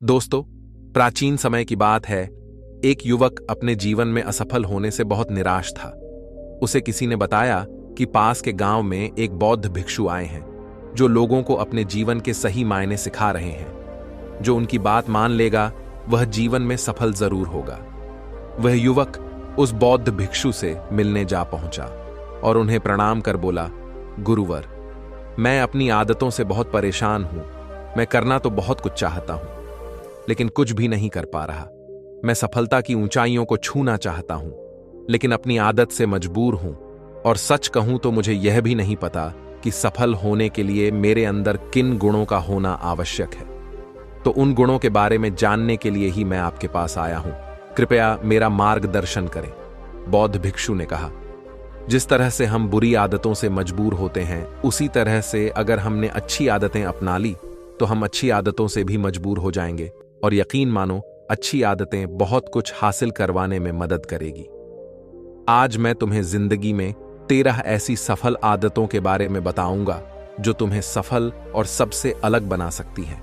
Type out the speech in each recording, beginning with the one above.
दोस्तों, प्राचीन समय की बात है। एक युवक अपने जीवन में असफल होने से बहुत निराश था। उसे किसी ने बताया कि पास के गांव में एक बौद्ध भिक्षु आए हैं जो लोगों को अपने जीवन के सही मायने सिखा रहे हैं। जो उनकी बात मान लेगा वह जीवन में सफल जरूर होगा। वह युवक उस बौद्ध भिक्षु से मिलने जा पहुंचा और उन्हें प्रणाम कर बोला, गुरुवर, मैं अपनी आदतों से बहुत परेशान हूं। मैं करना तो बहुत कुछ चाहता हूं, लेकिन कुछ भी नहीं कर पा रहा। मैं सफलता की ऊंचाइयों को छूना चाहता हूं, लेकिन अपनी आदत से मजबूर हूं। और सच कहूं तो मुझे यह भी नहीं पता कि सफल होने के लिए मेरे अंदर किन गुणों का होना आवश्यक है। तो उन गुणों के बारे में जानने के लिए ही मैं आपके पास आया हूं। कृपया मेरा मार्गदर्शन करें। बौद्ध भिक्षु ने कहा, जिस तरह से हम बुरी आदतों से मजबूर होते हैं, उसी तरह से अगर हमने अच्छी आदतें अपना ली तो हम अच्छी आदतों से भी मजबूर हो जाएंगे। और यकीन मानो, अच्छी आदतें बहुत कुछ हासिल करवाने में मदद करेगी। आज मैं तुम्हें जिंदगी में 13 ऐसी सफल आदतों के बारे में बताऊंगा जो तुम्हें सफल और सबसे अलग बना सकती है,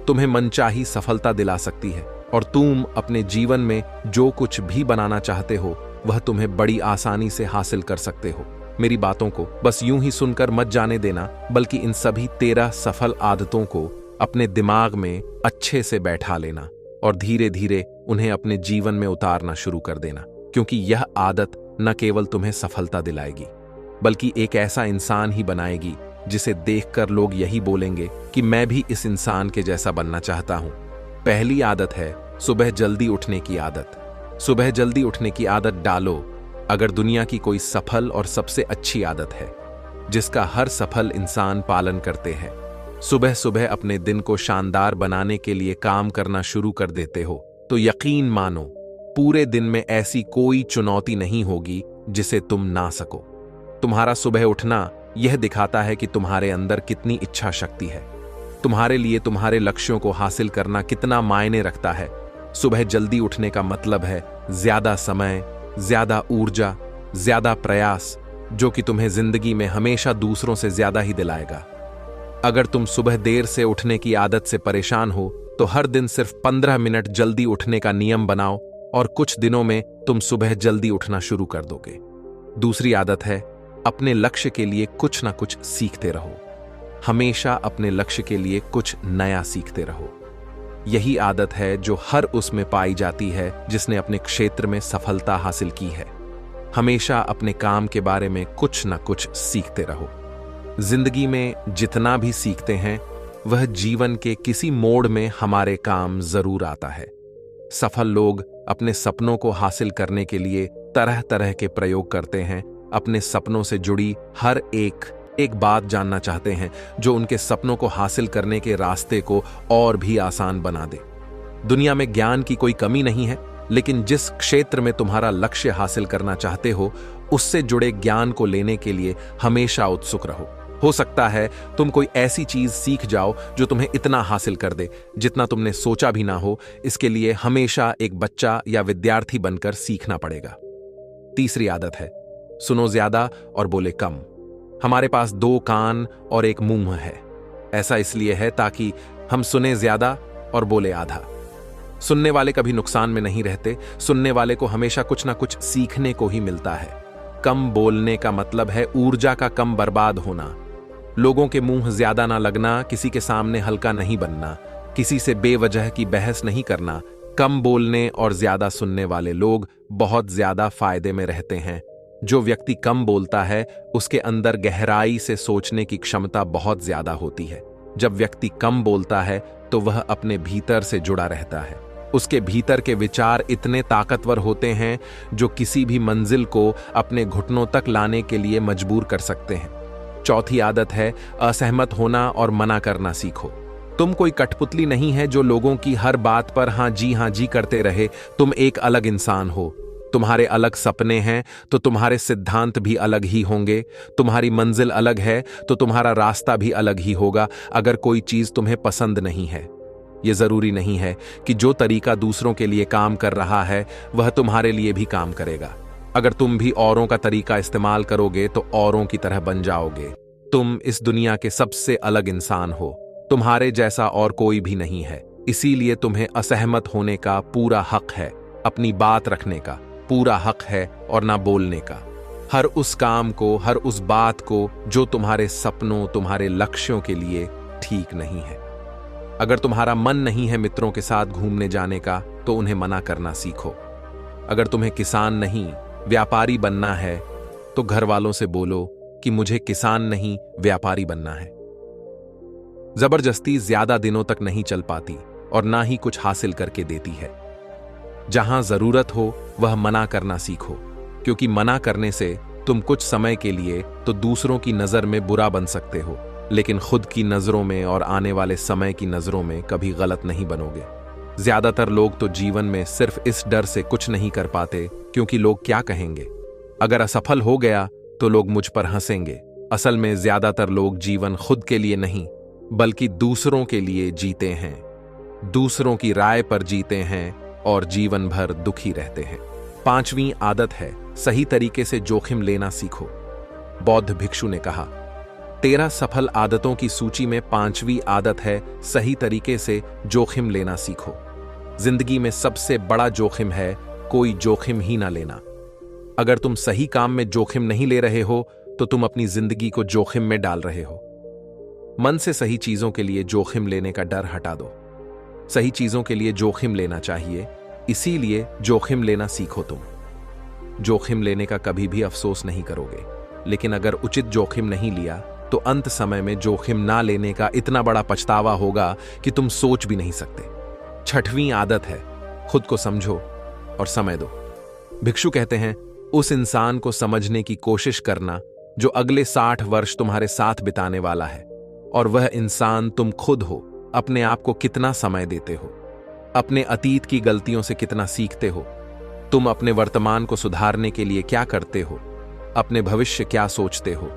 तुम्हें मनचाही सफलता दिला सकती है, और तुम अपने जीवन में जो कुछ भी बनाना चाहते हो वह तुम्हें बड़ी आसानी से हासिल कर सकते हो। मेरी बातों को बस यूं ही सुनकर मत जाने देना, बल्कि इन सभी 13 सफल आदतों को अपने दिमाग में अच्छे से बैठा लेना और धीरे धीरे उन्हें अपने जीवन में उतारना शुरू कर देना। क्योंकि यह आदत न केवल तुम्हें सफलता दिलाएगी, बल्कि एक ऐसा इंसान ही बनाएगी जिसे देखकर लोग यही बोलेंगे कि मैं भी इस इंसान के जैसा बनना चाहता हूं। पहली आदत है सुबह जल्दी उठने की आदत। सुबह जल्दी उठने की आदत डालो। अगर दुनिया की कोई सफल और सबसे अच्छी आदत है जिसका हर सफल इंसान पालन करते हैं, सुबह सुबह अपने दिन को शानदार बनाने के लिए काम करना शुरू कर देते हो, तो यकीन मानो पूरे दिन में ऐसी कोई चुनौती नहीं होगी जिसे तुम ना सको। तुम्हारा सुबह उठना यह दिखाता है कि तुम्हारे अंदर कितनी इच्छा शक्ति है, तुम्हारे लिए तुम्हारे लक्ष्यों को हासिल करना कितना मायने रखता है। सुबह जल्दी उठने का मतलब है ज्यादा समय, ज्यादा ऊर्जा, ज्यादा प्रयास, जो कि तुम्हें जिंदगी में हमेशा दूसरों से ज्यादा ही दिलाएगा। अगर तुम सुबह देर से उठने की आदत से परेशान हो तो हर दिन सिर्फ 15 मिनट जल्दी उठने का नियम बनाओ और कुछ दिनों में तुम सुबह जल्दी उठना शुरू कर दोगे। दूसरी आदत है अपने लक्ष्य के लिए कुछ ना कुछ सीखते रहो। हमेशा अपने लक्ष्य के लिए कुछ नया सीखते रहो। यही आदत है जो हर उसमें पाई जाती है जिसने अपने क्षेत्र में सफलता हासिल की है। हमेशा अपने काम के बारे में कुछ ना कुछ सीखते रहो। जिंदगी में जितना भी सीखते हैं वह जीवन के किसी मोड़ में हमारे काम जरूर आता है। सफल लोग अपने सपनों को हासिल करने के लिए तरह तरह के प्रयोग करते हैं। अपने सपनों से जुड़ी हर एक बात जानना चाहते हैं जो उनके सपनों को हासिल करने के रास्ते को और भी आसान बना दे। दुनिया में ज्ञान की कोई कमी नहीं है, लेकिन जिस क्षेत्र में तुम्हारा लक्ष्य हासिल करना चाहते हो उससे जुड़े ज्ञान को लेने के लिए हमेशा उत्सुक रहो। हो सकता है तुम कोई ऐसी चीज सीख जाओ जो तुम्हें इतना हासिल कर दे जितना तुमने सोचा भी ना हो। इसके लिए हमेशा एक बच्चा या विद्यार्थी बनकर सीखना पड़ेगा। तीसरी आदत है सुनो ज्यादा और बोले कम। हमारे पास 2 कान और एक मुंह है। ऐसा इसलिए है ताकि हम सुने ज्यादा और बोले आधा। सुनने वाले कभी नुकसान में नहीं रहते। सुनने वाले को हमेशा कुछ ना कुछ सीखने को ही मिलता है। कम बोलने का मतलब है ऊर्जा का कम बर्बाद होना। लोगों के मुंह ज्यादा ना लगना, किसी के सामने हल्का नहीं बनना, किसी से बेवजह की बहस नहीं करना। कम बोलने और ज्यादा सुनने वाले लोग बहुत ज्यादा फायदे में रहते हैं। जो व्यक्ति कम बोलता है उसके अंदर गहराई से सोचने की क्षमता बहुत ज्यादा होती है। जब व्यक्ति कम बोलता है तो वह अपने भीतर से जुड़ा रहता है। उसके भीतर के विचार इतने ताकतवर होते हैं जो किसी भी मंजिल को अपने घुटनों तक लाने के लिए मजबूर कर सकते हैं। चौथी आदत है असहमत होना और मना करना सीखो। तुम कोई कठपुतली नहीं है जो लोगों की हर बात पर हाँ जी करते रहे। तुम एक अलग इंसान हो। तुम्हारे अलग सपने हैं तो तुम्हारे सिद्धांत भी अलग ही होंगे। तुम्हारी मंजिल अलग है तो तुम्हारा रास्ता भी अलग ही होगा। अगर कोई चीज तुम्हें पसंद नहीं है, यह जरूरी नहीं है कि जो तरीका दूसरों के लिए काम कर रहा है वह तुम्हारे लिए भी काम करेगा। अगर तुम भी औरों का तरीका इस्तेमाल करोगे तो औरों की तरह बन जाओगे। तुम इस दुनिया के सबसे अलग इंसान हो। तुम्हारे जैसा और कोई भी नहीं है। इसीलिए तुम्हें असहमत होने का पूरा हक है, अपनी बात रखने का पूरा हक है और ना बोलने का। हर उस काम को, हर उस बात को जो तुम्हारे सपनों, तुम्हारे लक्ष्यों के लिए ठीक नहीं है। अगर तुम्हारा मन नहीं है मित्रों के साथ घूमने जाने का, तो उन्हें मना करना सीखो। अगर तुम्हें किसान नहीं, व्यापारी बनना है, तो घर वालों से बोलो कि मुझे किसान नहीं, व्यापारी बनना है। जबरदस्ती ज्यादा दिनों तक नहीं चल पाती और ना ही कुछ हासिल करके देती है। जहां जरूरत हो वह मना करना सीखो, क्योंकि मना करने से तुम कुछ समय के लिए तो दूसरों की नजर में बुरा बन सकते हो, लेकिन खुद की नजरों में और आने वाले समय की नजरों में कभी गलत नहीं बनोगे। ज्यादातर लोग तो जीवन में सिर्फ इस डर से कुछ नहीं कर पाते क्योंकि लोग क्या कहेंगे। अगर असफल हो गया तो लोग मुझ पर हंसेंगे। असल में ज्यादातर लोग जीवन खुद के लिए नहीं बल्कि दूसरों के लिए जीते हैं, दूसरों की राय पर जीते हैं और जीवन भर दुखी रहते हैं। 5वीं आदत है, सही तरीके से जोखिम लेना सीखो। बौद्ध भिक्षु ने कहा, 13 सफल आदतों की सूची में 5वीं आदत है, सही तरीके से जोखिम लेना सीखो। जिंदगी में सबसे बड़ा जोखिम है कोई जोखिम ही ना लेना। अगर तुम सही काम में जोखिम नहीं ले रहे हो तो तुम अपनी जिंदगी को जोखिम में डाल रहे हो। मन से सही चीजों के लिए जोखिम लेने का डर हटा दो। सही चीजों के लिए जोखिम लेना चाहिए, इसीलिए जोखिम लेना सीखो। तुम जोखिम लेने का कभी भी अफसोस नहीं करोगे, लेकिन अगर उचित जोखिम नहीं लिया तो अंत समय में जोखिम ना लेने का इतना बड़ा पछतावा होगा कि तुम सोच भी नहीं सकते। 6वीं आदत है, खुद को समझो और समय दो। भिक्षु कहते हैं, उस इंसान को समझने की कोशिश करना जो अगले 60 वर्ष तुम्हारे साथ बिताने वाला है, और वह इंसान तुम खुद हो। अपने आप को कितना समय देते हो, अपने अतीत की गलतियों से कितना सीखते हो, तुम अपने वर्तमान को सुधारने के लिए क्या करते हो, अपने भविष्य क्या सोचते हो,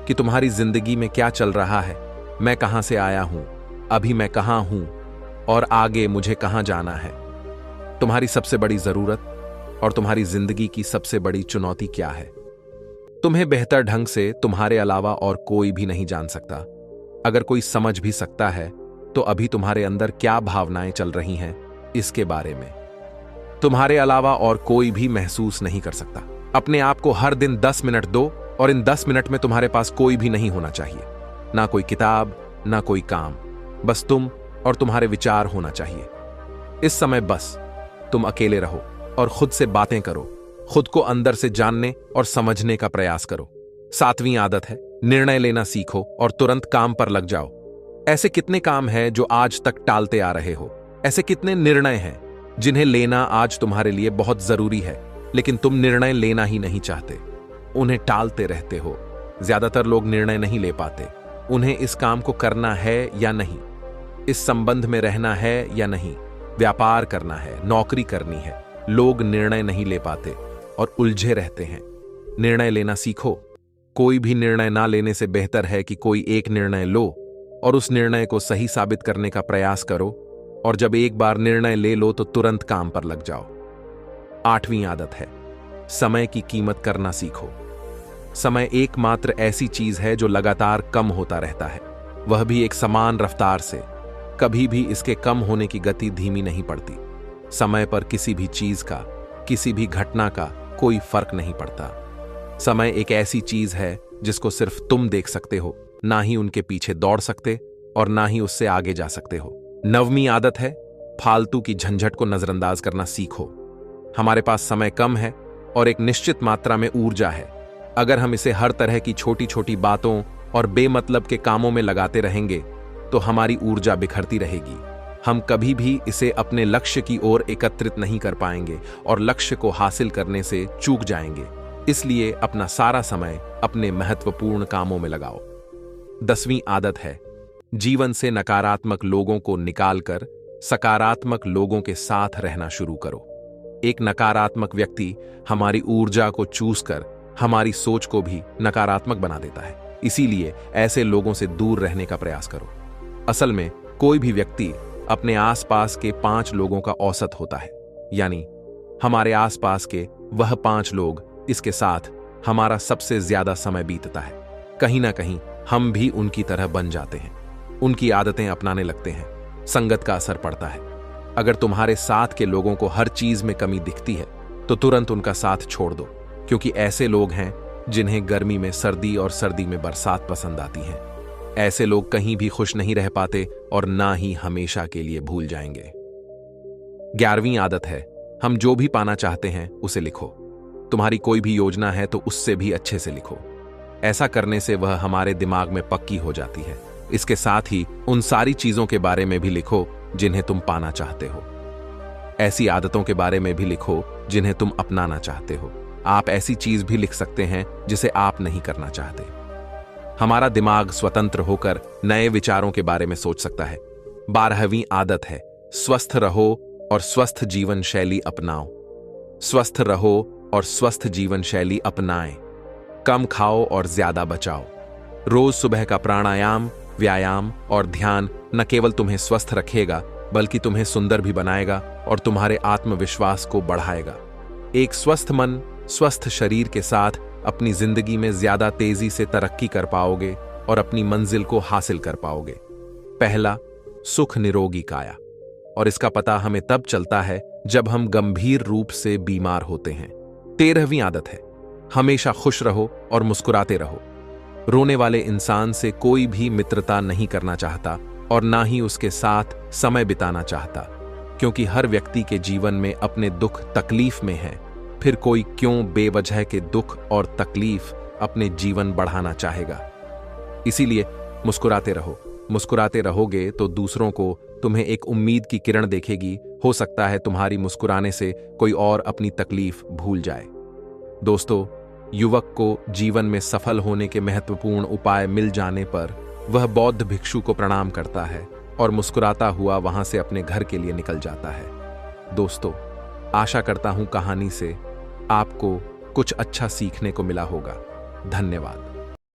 कि तुम्हारी जिंदगी में क्या चल रहा है, मैं कहां से आया हूं, अभी मैं कहां हूं और आगे मुझे कहां जाना है। तुम्हारी सबसे बड़ी जरूरत और तुम्हारी जिंदगी की सबसे बड़ी चुनौती क्या है। तुम्हें बेहतर ढंग से तुम्हारे अलावा और कोई भी नहीं जान सकता। अगर कोई समझ भी सकता है तो अभी तुम्हारे अंदर क्या भावनाएं चल रही हैं इसके बारे में तुम्हारे अलावा और कोई भी महसूस नहीं कर सकता। अपने आप को हर दिन 10 मिनट दो और इन 10 मिनट में तुम्हारे पास कोई भी नहीं होना चाहिए, ना कोई किताब, ना कोई काम, बस तुम और तुम्हारे विचार होना चाहिए। इस समय बस तुम अकेले रहो और खुद से बातें करो, खुद को अंदर से जानने और समझने का प्रयास करो। 7वीं आदत है, निर्णय लेना सीखो और तुरंत काम पर लग जाओ। ऐसे कितने काम हैं जो आज तक टालते आ रहे हो? ऐसे कितने निर्णय हैं जिन्हें लेना आज तुम्हारे लिए बहुत जरूरी है, लेकिन तुम निर्णय लेना ही नहीं चाहते, उन्हें टालते रहते हो। ज्यादातर लोग निर्णय नहीं ले पाते। उन्हें इस काम को करना है या नहीं, इस संबंध में रहना है या नहीं, व्यापार करना है, नौकरी करनी है। लोग निर्णय नहीं ले पाते और उलझे रहते हैं। निर्णय लेना सीखो। कोई भी निर्णय ना लेने से बेहतर है कि कोई एक निर्णय लो और उस निर्णय को सही साबित करने का प्रयास करो, और जब एक बार निर्णय ले लो तो तुरंत काम पर लग जाओ। 8वीं आदत है, समय की कीमत करना सीखो। समय एकमात्र ऐसी चीज है जो लगातार कम होता रहता है, वह भी एक समान रफ्तार से। कभी भी इसके कम होने की गति धीमी नहीं पड़ती। समय पर किसी भी चीज का, किसी भी घटना का कोई फर्क नहीं पड़ता। समय एक ऐसी चीज है जिसको सिर्फ तुम देख सकते हो, ना ही उनके पीछे दौड़ सकते और ना ही उससे आगे जा सकते हो। 9वीं आदत है, फालतू की झंझट को नजरअंदाज करना सीखो। हमारे पास समय कम है और एक निश्चित मात्रा में ऊर्जा है। अगर हम इसे हर तरह की छोटी छोटी बातों और बेमतलब के कामों में लगाते रहेंगे तो हमारी ऊर्जा बिखरती रहेगी। हम कभी भी इसे अपने लक्ष्य की ओर एकत्रित नहीं कर पाएंगे और लक्ष्य को हासिल करने से चूक जाएंगे। इसलिए अपना सारा समय अपने महत्वपूर्ण कामों में लगाओ। 10वीं आदत है, जीवन से नकारात्मक लोगों को निकालकर सकारात्मक लोगों के साथ रहना शुरू करो। एक नकारात्मक व्यक्ति हमारी ऊर्जा को चूस कर हमारी सोच को भी नकारात्मक बना देता है। इसीलिए ऐसे लोगों से दूर रहने का प्रयास करो। असल में कोई भी व्यक्ति अपने आसपास के 5 लोगों का औसत होता है, यानी हमारे आसपास के वह 5 लोग इसके साथ हमारा सबसे ज्यादा समय बीतता है। कहीं ना कहीं हम भी उनकी तरह बन जाते हैं, उनकी आदतें अपनाने लगते हैं। संगत का असर पड़ता है। अगर तुम्हारे साथ के लोगों को हर चीज में कमी दिखती है तो तुरंत उनका साथ छोड़ दो, क्योंकि ऐसे लोग हैं जिन्हें गर्मी में सर्दी और सर्दी में बरसात पसंद आती है। ऐसे लोग कहीं भी खुश नहीं रह पाते और ना ही हमेशा के लिए भूल जाएंगे। 11वीं आदत है, हम जो भी पाना चाहते हैं उसे लिखो। तुम्हारी कोई भी योजना है तो उससे भी अच्छे से लिखो। ऐसा करने से वह हमारे दिमाग में पक्की हो जाती है। इसके साथ ही उन सारी चीजों के बारे में भी लिखो जिन्हें तुम पाना चाहते हो। ऐसी आदतों के बारे में भी लिखो जिन्हें तुम अपनाना चाहते हो। आप ऐसी चीज भी लिख सकते हैं जिसे आप नहीं करना चाहते। हमारा दिमाग स्वतंत्र होकर नए विचारों के बारे में सोच सकता है। 12वीं आदत है, स्वस्थ रहो और स्वस्थ जीवन शैली अपनाओ। स्वस्थ रहो और स्वस्थ जीवन शैली अपनाएं। कम खाओ और ज्यादा बचाओ। रोज सुबह का प्राणायाम, व्यायाम और ध्यान न केवल तुम्हें स्वस्थ रखेगा बल्कि तुम्हें सुंदर भी बनाएगा और तुम्हारे आत्मविश्वास को बढ़ाएगा। एक स्वस्थ मन, स्वस्थ शरीर के साथ अपनी जिंदगी में ज्यादा तेजी से तरक्की कर पाओगे और अपनी मंजिल को हासिल कर पाओगे। पहला, सुख निरोगी काया। और इसका पता हमें तब चलता है जब हम गंभीर रूप से बीमार होते हैं। 13वीं आदत है, हमेशा खुश रहो और मुस्कुराते रहो। रोने वाले इंसान से कोई भी मित्रता नहीं करना चाहता और ना ही उसके साथ समय बिताना चाहता, क्योंकि हर व्यक्ति के जीवन में अपने दुख तकलीफ में है। फिर कोई क्यों बेवजह के दुख और तकलीफ अपने जीवन बढ़ाना चाहेगा। इसीलिए मुस्कुराते रहो। मुस्कुराते रहोगे तो दूसरों को तुम्हें एक उम्मीद की किरण देखेगी। हो सकता है तुम्हारी मुस्कुराने से कोई और अपनी तकलीफ भूल जाए। दोस्तों, युवक को जीवन में सफल होने के महत्वपूर्ण उपाय मिल जाने पर वह बौद्ध भिक्षु को प्रणाम करता है और मुस्कुराता हुआ वहां से अपने घर के लिए निकल जाता है। दोस्तों, आशा करता हूं कहानी से आपको कुछ अच्छा सीखने को मिला होगा। धन्यवाद।